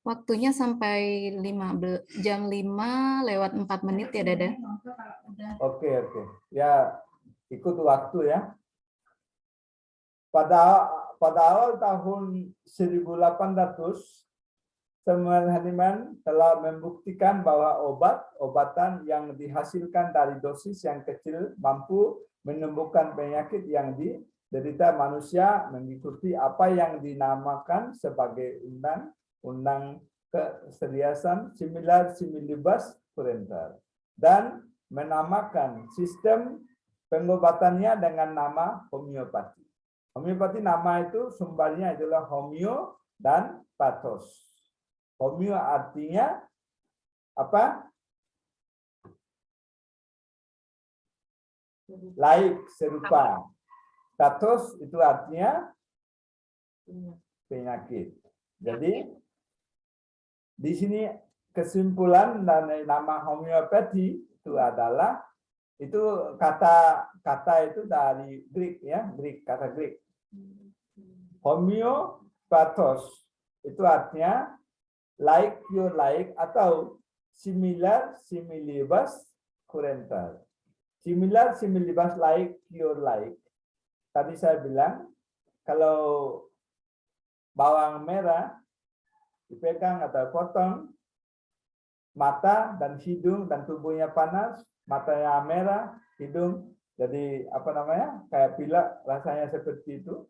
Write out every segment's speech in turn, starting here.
Waktunya sampai jam 5:04 ya, Dada. Oke. Ya, ikut waktu ya. Pada awal tahun 1800, Samuel Hahnemann telah membuktikan bahwa obat-obatan yang dihasilkan dari dosis yang kecil mampu menyembuhkan penyakit yang diderita manusia mengikuti apa yang dinamakan sebagai undang-undang keseriasan similar similibus currenter dan menamakan sistem pengobatannya dengan nama homeopati. Homeopati nama itu sumbernya adalah homeo dan pathos. Homeo artinya apa? Laik, serupa. Pathos itu artinya penyakit. Jadi di sini kesimpulan dari nama homeopati itu adalah itu kata itu dari Greek ya, kata Greek. Homeo pathos itu artinya like your like atau similar similibus currenter. Similar similibus like your like. Tadi saya bilang kalau bawang merah dipegang atau potong, mata dan hidung dan tubuhnya panas, matanya merah, hidung jadi apa namanya? Kayak pilek, rasanya seperti itu.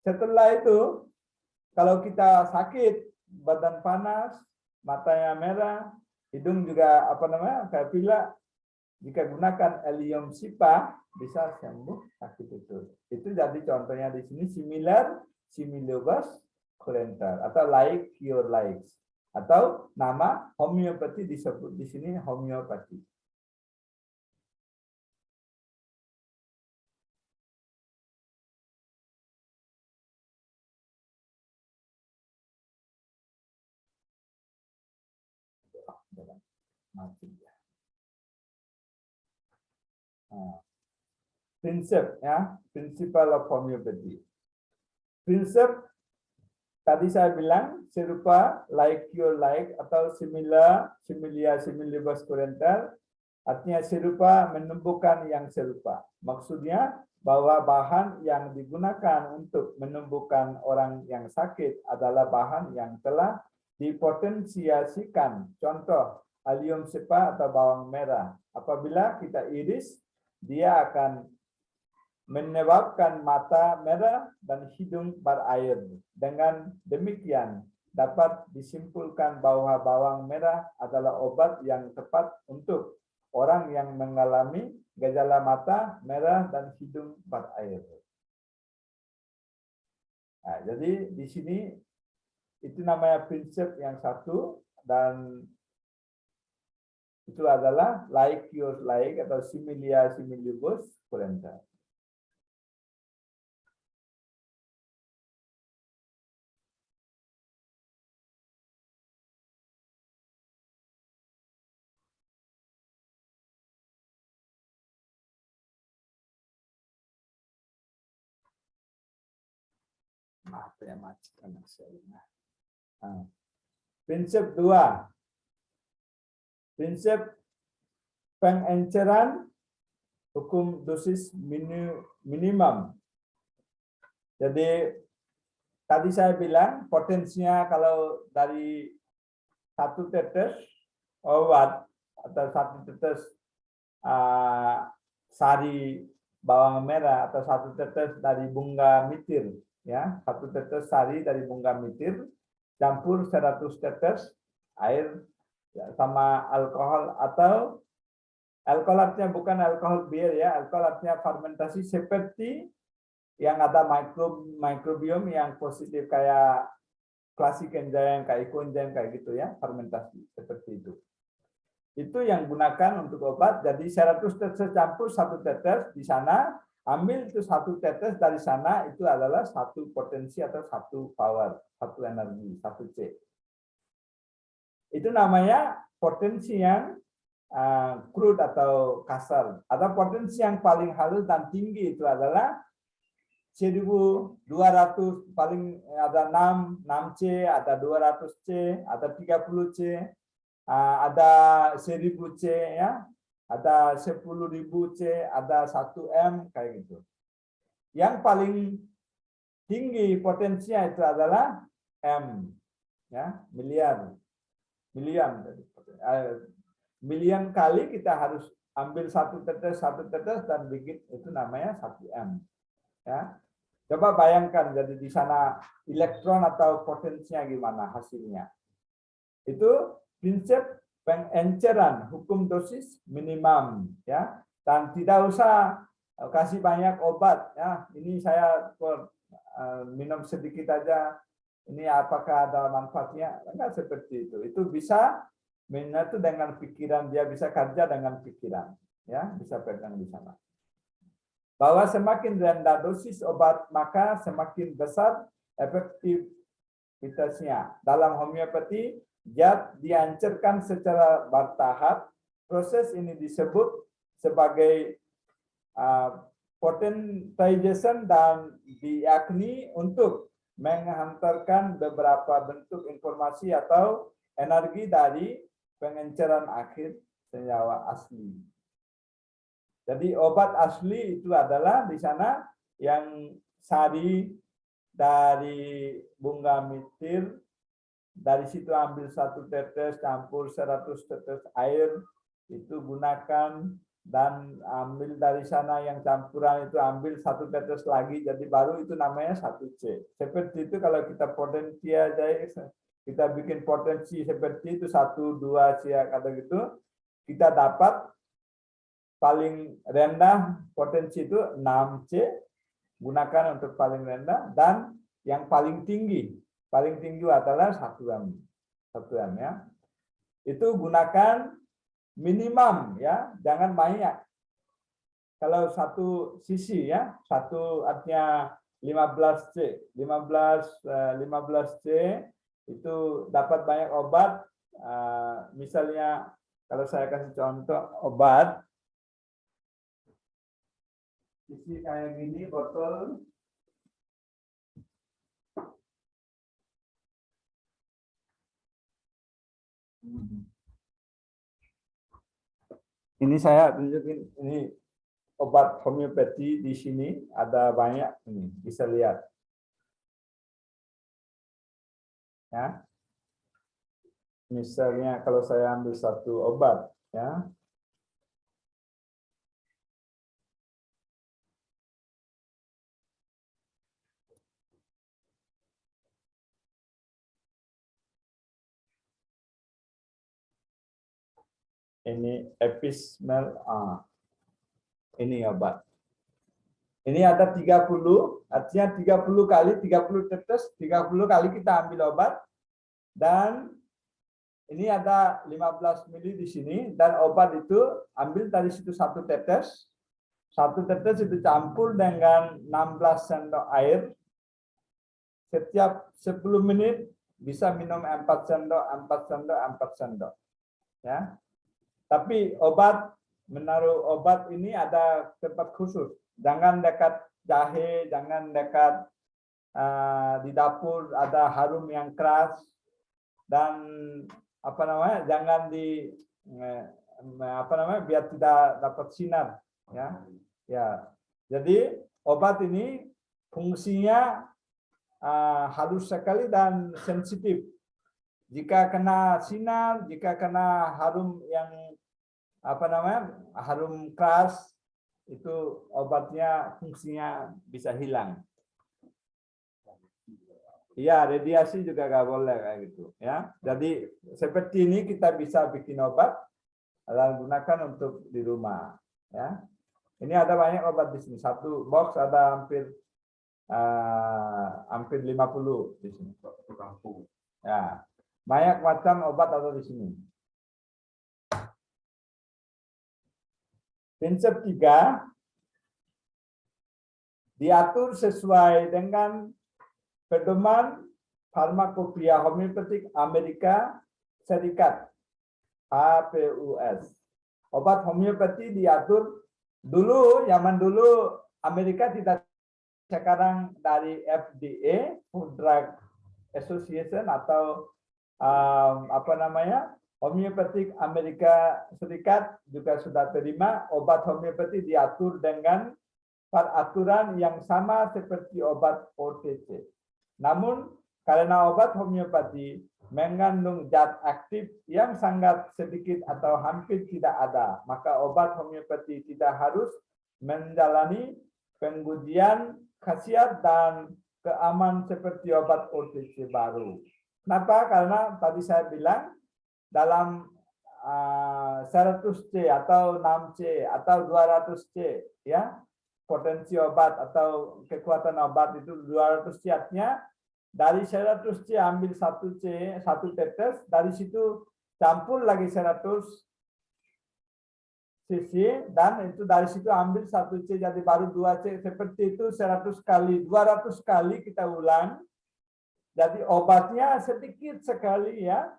Setelah itu kalau kita sakit, badan panas, matanya merah, hidung juga apa namanya? Kayak pilek, jika gunakan Allium Sipa bisa sembuh sakit itu. Itu jadi contohnya di sini similar similibus currenter atau like your likes. Atau nama homeopati disebut di sini homeopati. Prinsip ya, principle of homeopathy. Prinsip tadi saya bilang serupa like your like atau similar similia similibus currenter artinya serupa menumbuhkan yang serupa. Maksudnya bahwa bahan yang digunakan untuk menumbuhkan orang yang sakit adalah bahan yang telah dipotensiasikan. Contoh Allium Cepa atau bawang merah. Apabila kita iris, dia akan menyebabkan mata merah dan hidung berair. Dengan demikian, dapat disimpulkan bahwa bawang merah adalah obat yang tepat untuk orang yang mengalami gejala mata merah dan hidung berair. Nah, jadi di sini itu namanya prinsip yang satu dan itu adalah like your like atau similia similibus currenter. Apa yang macam prinsip 2. Prinsip pengenceran hukum dosis minimum. Jadi tadi saya bilang potensinya kalau dari 1 tetes obat atau 1 tetes sari bawang merah atau 1 tetes dari bunga mitir ya, 1 tetes sari dari bunga mitir campur 100 tetes air ya, sama alkohol atau alkohol artinya bukan alkohol bir ya, alkohol artinya fermentasi seperti yang ada mikrobiom yang positif kayak klasik enzyme kayak coenzyme kayak gitu ya, fermentasi seperti itu. Itu yang gunakan untuk obat. Jadi 100 tetes campur 1 tetes di sana, ambil itu 1 tetes dari sana, itu adalah 1 potensi atau 1 power, 1 energi, 1 C. Itu namanya potensi yang crude atau kasar. Ada potensi yang paling halus dan tinggi itu adalah 1200 paling ada 6C, ada 200C, ada 30C, ada 1000C ya, ada 10.000C, ada 1M kayak gitu. Yang paling tinggi potensinya itu adalah M ya, miliar kali kita harus ambil satu tetes dan bikin itu namanya 1M ya. Coba bayangkan, jadi di sana elektron atau potensinya gimana hasilnya. Itu prinsip pengenceran, hukum dosis minimum ya. Dan tidak usah kasih banyak obat ya. Ini saya minum sedikit aja. Ini apakah ada manfaatnya? Enggak seperti itu. Itu bisa menyatu dengan pikiran, dia bisa kerja dengan pikiran ya, bisa pegang di sana. Bahwa semakin rendah dosis obat, maka semakin besar efektivitasnya. Dalam homeopati, zat dihancurkan secara bertahap. Proses ini disebut sebagai potentization dan diyakini untuk menghantarkan beberapa bentuk informasi atau energi dari pengenceran akhir senyawa asli. Jadi obat asli itu adalah di sana yang sari dari bunga mitir, dari situ ambil 1 tetes, campur 100 tetes air, itu gunakan, dan ambil dari sana yang campuran itu ambil 1 tetes lagi, jadi baru itu namanya 1C. Seperti itu kalau kita potensi aja, kita bikin potensi seperti itu 1, 2 C kata gitu, kita dapat paling rendah potensi itu 6C, gunakan untuk paling rendah, dan yang paling tinggi adalah 1M ya. Itu gunakan minimum ya, jangan banyak. Kalau satu sisi ya, satu artinya 15C, 15C itu dapat banyak obat. Misalnya kalau saya kasih contoh obat, isi kayak gini botol. Ini saya tunjukin, ini obat homeopati di sini ada banyak, ini bisa lihat. Ya. Misalnya kalau saya ambil satu obat ya. Ini epismel A. Ini obat. Ini ada 30, artinya 30 kali, 30 tetes, 30 kali kita ambil obat. Dan ini ada 15 mili di sini, dan obat itu ambil dari situ 1 tetes. 1 tetes itu campur dengan 16 sendok air. Setiap 10 menit bisa minum 4 sendok, 4 sendok, 4 sendok. Ya. Tapi menaruh obat ini ada tempat khusus. Jangan dekat jahe, jangan dekat di dapur ada harum yang keras, dan jangan di biar tidak dapat sinar ya. Ya. Jadi obat ini fungsinya halus sekali dan sensitif. Jika kena sinar, jika kena harum yang harum keras, itu obatnya fungsinya bisa hilang. Iya, radiasi juga nggak boleh kayak gitu ya. Jadi seperti ini kita bisa bikin obat dan gunakan untuk di rumah ya. Ini ada banyak obat di sini. Satu box ada hampir 50 di sini. Ya. Banyak macam obat ada di sini. Prinsip 3, diatur sesuai dengan pedoman farmakopeia homeopatik Amerika Serikat (HPUS). Obat homeopati diatur dulu, zaman dulu Amerika tidak sekarang dari FDA, Food Drug Association atau apa namanya, homeopatik Amerika Serikat juga sudah terima obat homeopati diatur dengan peraturan yang sama seperti obat OTC. Namun karena obat homeopati mengandung zat aktif yang sangat sedikit atau hampir tidak ada, maka obat homeopati tidak harus menjalani pengujian khasiat dan keamanan seperti obat OTC baru. Kenapa? Karena tadi saya bilang dalam 100C atau 6C atau 200C ya, potensi obat atau kekuatan obat itu 200 C-nya, dari 100 C ambil 1 C, 1 tetes, dari situ campur lagi 100 cc, dan itu dari situ ambil 1 C jadi baru 2 C, seperti itu 100 kali, 200 kali kita ulang. Jadi obatnya sedikit sekali ya,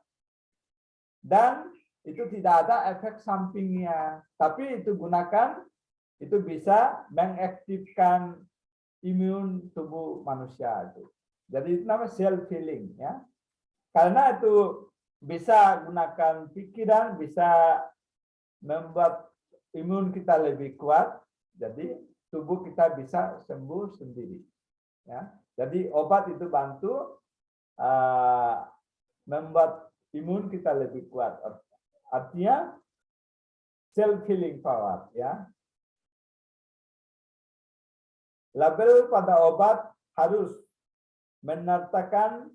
dan itu tidak ada efek sampingnya, tapi itu gunakan, itu bisa mengaktifkan imun tubuh manusia itu. Jadi itu namanya self healing ya. Karena itu bisa gunakan pikiran, bisa membuat imun kita lebih kuat. Jadi tubuh kita bisa sembuh sendiri. Ya. Jadi obat itu bantu membuat imun kita lebih kuat. Artinya self healing power ya. Label pada obat harus menyertakan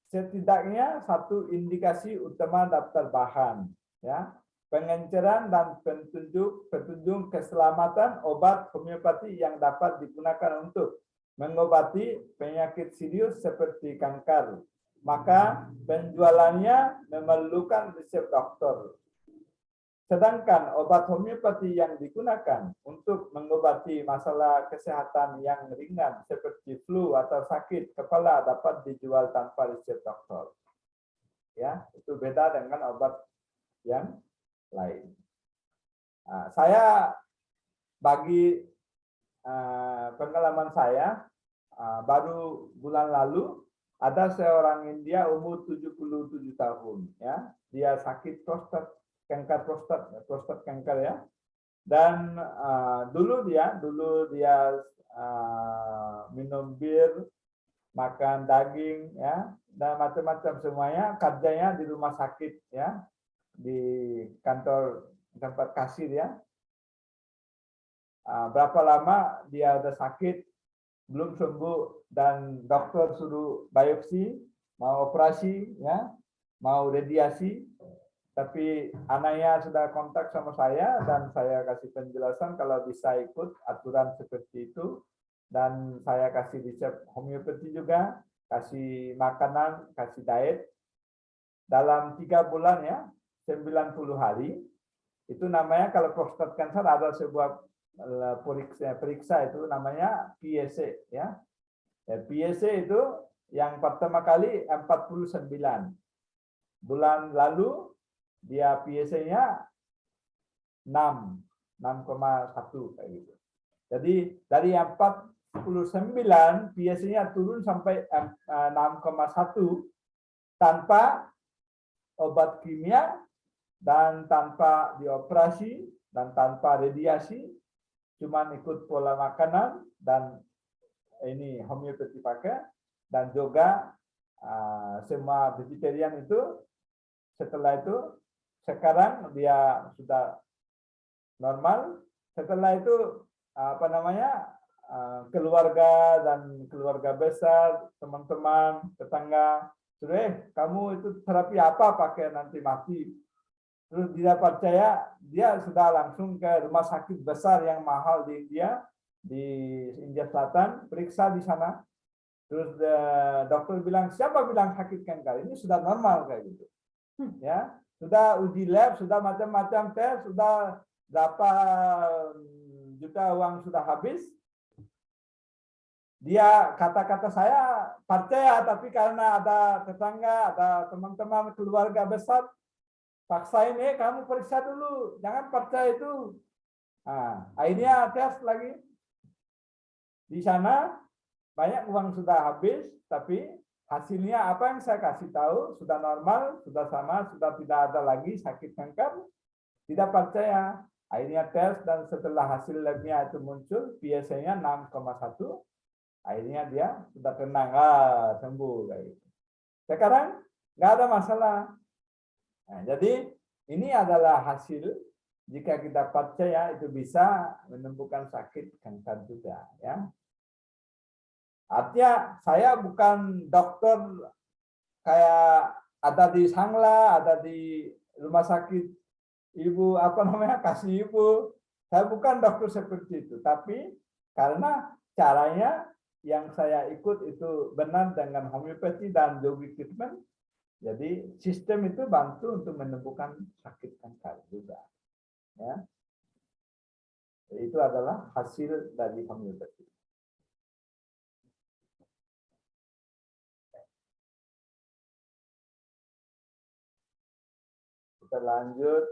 setidaknya satu indikasi utama daftar bahan, ya, pengenceran dan petunjuk keselamatan obat homeopati yang dapat digunakan untuk mengobati penyakit serius seperti kanker. Maka penjualannya memerlukan resep dokter. Sedangkan obat homeopati yang digunakan untuk mengobati masalah kesehatan yang ringan seperti flu atau sakit kepala dapat dijual tanpa resep dokter. Ya, itu beda dengan obat yang lain. Nah, saya bagi pengalaman saya baru bulan lalu ada seorang India umur 77 tahun ya. Dia sakit prostat, kanker prostat kanker ya, dan dulu dia minum bir, makan daging ya, dan macam-macam semuanya, kerjanya di rumah sakit ya, di kantor tempat kasir ya. Berapa lama dia udah sakit belum sembuh, dan dokter suruh biopsi, mau operasi ya, mau radiasi. Tapi anaknya sudah kontak sama saya dan saya kasih penjelasan kalau bisa ikut aturan seperti itu, dan saya kasih resep homeopati juga, kasih makanan, kasih diet. Dalam 3 bulan ya, 90 hari, itu namanya kalau prostat cancer ada sebuah periksa itu namanya PSA ya. PSA itu yang pertama kali 49 bulan lalu. Dia PSA-nya 6,1 kayak gitu. Jadi dari 49 PSA-nya turun sampai 6,1 tanpa obat kimia dan tanpa dioperasi dan tanpa radiasi, cuman ikut pola makanan dan ini homeopati pakai, dan juga semua vegetarian itu. Setelah itu sekarang dia sudah normal. Setelah itu apa namanya, keluarga dan keluarga besar, teman-teman, tetangga, sudah kamu itu terapi apa pakai nanti mati. Terus dia percaya, dia sudah langsung ke rumah sakit besar yang mahal di India, di India Selatan, periksa di sana. Terus dokter bilang, siapa bilang sakit kanker? Ini sudah normal kayak gitu. Ya, sudah uji lab, sudah macam-macam tes, sudah berapa juta uang sudah habis. Dia kata-kata saya percaya, tapi karena ada tetangga, ada teman-teman keluarga besar, paksain kamu periksa dulu, jangan percaya itu. Nah, akhirnya tes lagi di sana, banyak uang sudah habis, tapi hasilnya apa yang saya kasih tahu sudah normal, sudah sama, sudah tidak ada lagi sakit kanker, tidak percaya. Akhirnya tes dan setelah hasil labnya itu muncul, biasanya 6,1, akhirnya dia sudah tenang, sembuh kayak gitu. Sekarang nggak ada masalah. Nah, jadi ini adalah hasil jika kita percaya itu bisa menyembuhkan sakit kanker juga, ya. Artinya saya bukan dokter kayak ada di Sangla, ada di rumah sakit ibu apa namanya kasih ibu. Saya bukan dokter seperti itu, tapi karena caranya yang saya ikut itu benar dengan homeopati dan yogic treatment, jadi sistem itu bantu untuk menyembuhkan sakit kanker juga. Ya, itu adalah hasil dari homeopati. Kita lanjut.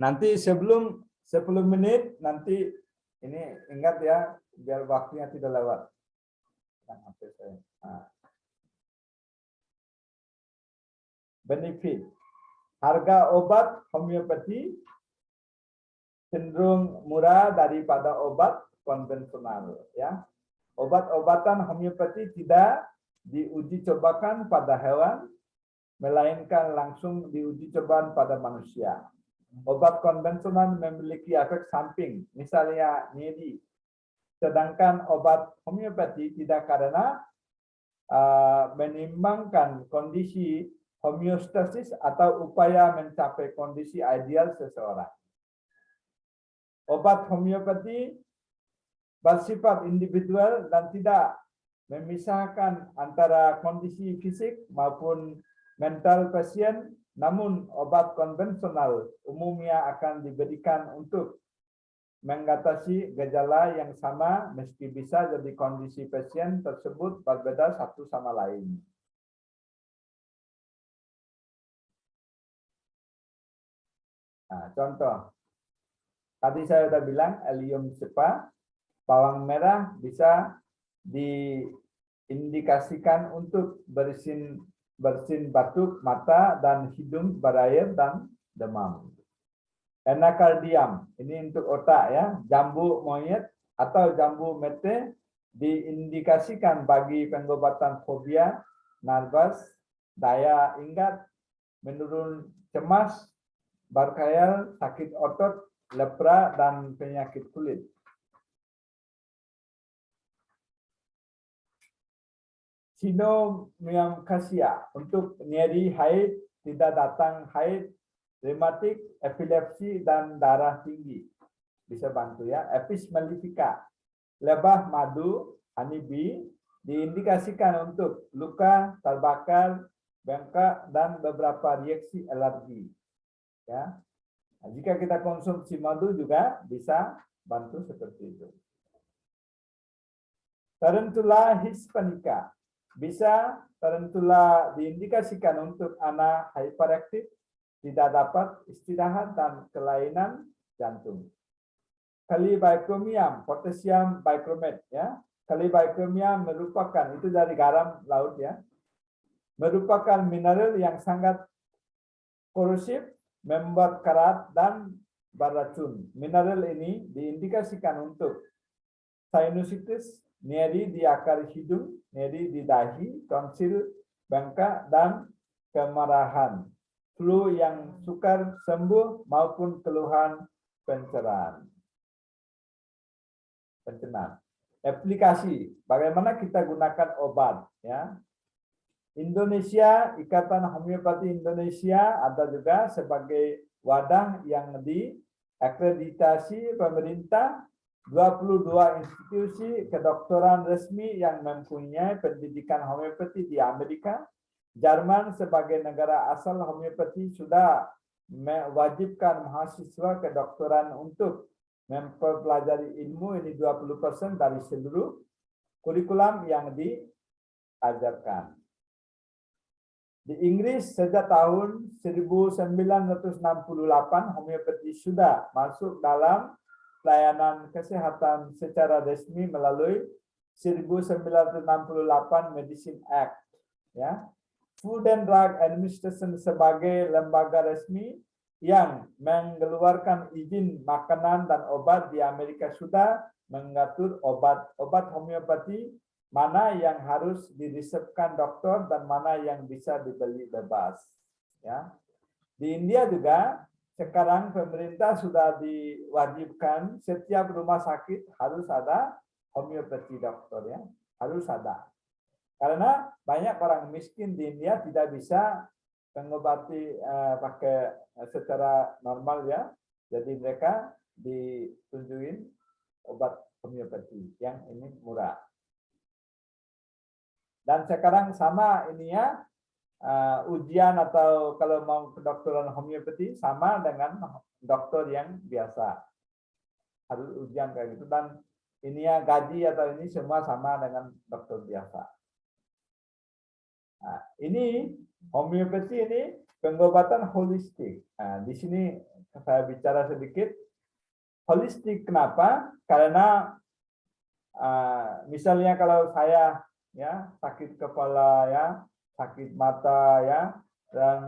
Nanti sebelum 10 menit, nanti ini ingat ya, biar waktunya tidak lewat. Benefit. Harga obat homeopati cenderung murah daripada obat konvensional. Ya, obat-obatan homeopati tidak diuji cobakan pada hewan, melainkan langsung diuji cobaan pada manusia. Obat konvensional memiliki efek samping, misalnya nyeri. Sedangkan obat homeopati tidak, karena menimbangkan kondisi homeostasis atau upaya mencapai kondisi ideal seseorang. Obat homeopati bersifat individual dan tidak memisahkan antara kondisi fisik maupun mental pasien, namun obat konvensional umumnya akan diberikan untuk mengatasi gejala yang sama meski bisa jadi kondisi pasien tersebut berbeda satu sama lain. Nah, contoh, tadi saya sudah bilang Allium cepa, bawang merah bisa diindikasikan untuk bersin batuk, mata dan hidung berair dan demam. Enacardium, ini untuk otak ya, jambu monyet atau jambu mete diindikasikan bagi pengobatan fobia, nervous, daya ingat, menurun cemas, berkhayal, sakit otot, lepra, dan penyakit kulit. Sinomium cassia untuk nyeri haid, tidak datang haid, rematik, epilepsi, dan darah tinggi. Bisa bantu ya. Apis mellifica, lebah madu, honeybee, diindikasikan untuk luka, terbakar, bengkak, dan beberapa reaksi alergi. Ya. Nah, jika kita konsumsi madu juga bisa bantu seperti itu. Tarantula hispanica, bisa tarantula diindikasikan untuk anak hyperaktif, tidak dapat istirahat dan kelainan jantung. Kalibacromium, potasium bichromate ya. Kalibacromium merupakan, itu dari garam laut ya, merupakan mineral yang sangat korosif, membuat karat dan beracun. Mineral ini diindikasikan untuk sinusitis, nyeri di akar hidung, nyeri di dahi, tonsil, bengkak, dan kemarahan, flu yang sukar sembuh maupun keluhan pencernaan. Aplikasi, bagaimana kita gunakan obat ya. Indonesia, Ikatan Homeopati Indonesia ada juga sebagai wadah yang diakreditasi pemerintah, 22 institusi kedokteran resmi yang mempunyai pendidikan homeopati di Amerika. Jerman sebagai negara asal homeopati sudah mewajibkan mahasiswa kedokteran untuk mempelajari ilmu ini 20% dari seluruh kurikulum yang diajarkan. Di Inggris sejak tahun 1968 homeopati sudah masuk dalam pelayanan kesehatan secara resmi melalui 1968 Medicine Act, ya. Food and Drug Administration sebagai lembaga resmi yang mengeluarkan izin makanan dan obat di Amerika sudah mengatur obat homeopati mana yang harus diresepkan dokter dan mana yang bisa dibeli bebas, ya. Di India juga sekarang pemerintah sudah diwajibkan setiap rumah sakit harus ada homeopati dokter, ya, harus ada. Karena banyak orang miskin di India tidak bisa mengobati pakai secara normal, ya. Jadi mereka ditunjukin obat homeopati yang ini murah. Dan sekarang sama ini ya, ujian atau kalau mau kedokteran homeopati sama dengan dokter yang biasa. Harus ujian kayak gitu. Dan ini ya gaji atau ini semua sama dengan dokter biasa. Nah, ini homeopati ini pengobatan holistik. Nah, di sini saya bicara sedikit. Holistik kenapa? Karena misalnya kalau saya ya sakit kepala, ya sakit mata, ya, dan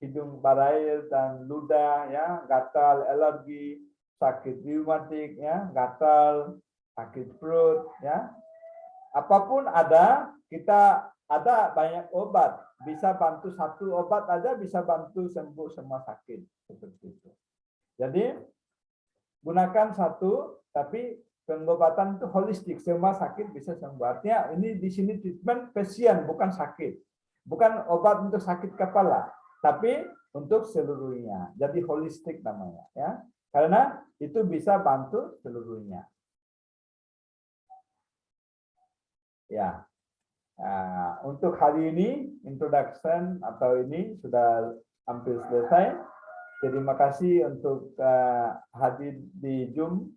hidung barail dan ludah, ya, gatal, alergi, sakit reumatik, ya, gatal, sakit perut, ya, apapun ada, kita ada banyak obat, bisa bantu satu obat aja bisa bantu sembuh semua sakit seperti itu. Jadi gunakan satu, tapi pengobatan itu holistik, semua sakit bisa sembuh. Artinya ini di sini treatment pasien, bukan sakit, bukan obat untuk sakit kepala, tapi untuk seluruhnya. Jadi holistik namanya, ya, karena itu bisa bantu seluruhnya. Ya, untuk hari ini introduction atau ini sudah hampir selesai. Terima kasih untuk hadir di Zoom.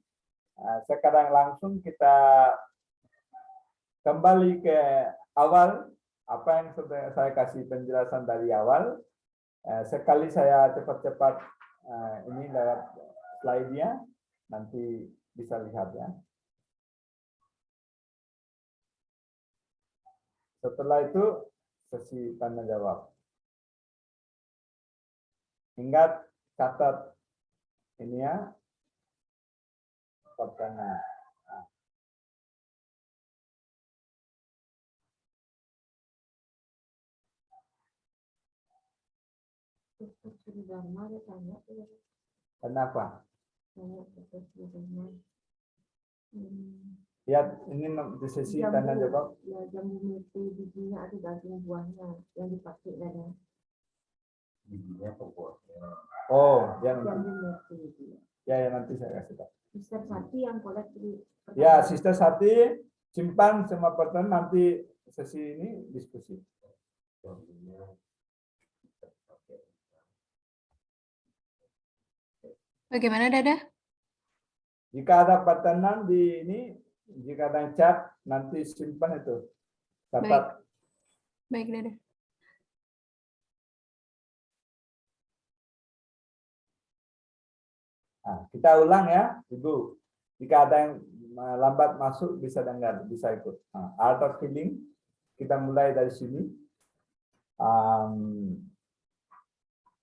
Sekarang langsung kita kembali ke awal, apa yang sudah saya kasih penjelasan dari awal. Sekali saya cepat-cepat ini lewat slide-nya, nanti bisa lihat, ya. Setelah itu sesi tanya jawab. Ingat, catat ini ya, pertanyaan. Kenapa? Lihat ini di sesi tanya jawab. Ya, jambu mete bijinya ada daging buahnya yang dipakai ada. Bijinya apa buahnya? Oh, yang Jambu mete itu. ya nanti saya kasih tahu. Sister Sati yang kolek di. Ya, Sister Sati simpan semua pertanyaan, nanti sesi ini diskusi. Bagaimana, Dada? Jika ada pertanyaan di ini, jika ada yang chat, nanti simpan itu. Catat. Baik, Dada. Nah, kita ulang ya, Ibu. Jika ada yang lambat masuk, bisa dengar, bisa ikut. Nah, art of healing, kita mulai dari sini.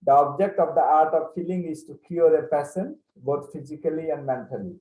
The object of the art of healing is to cure a person, both physically and mentally.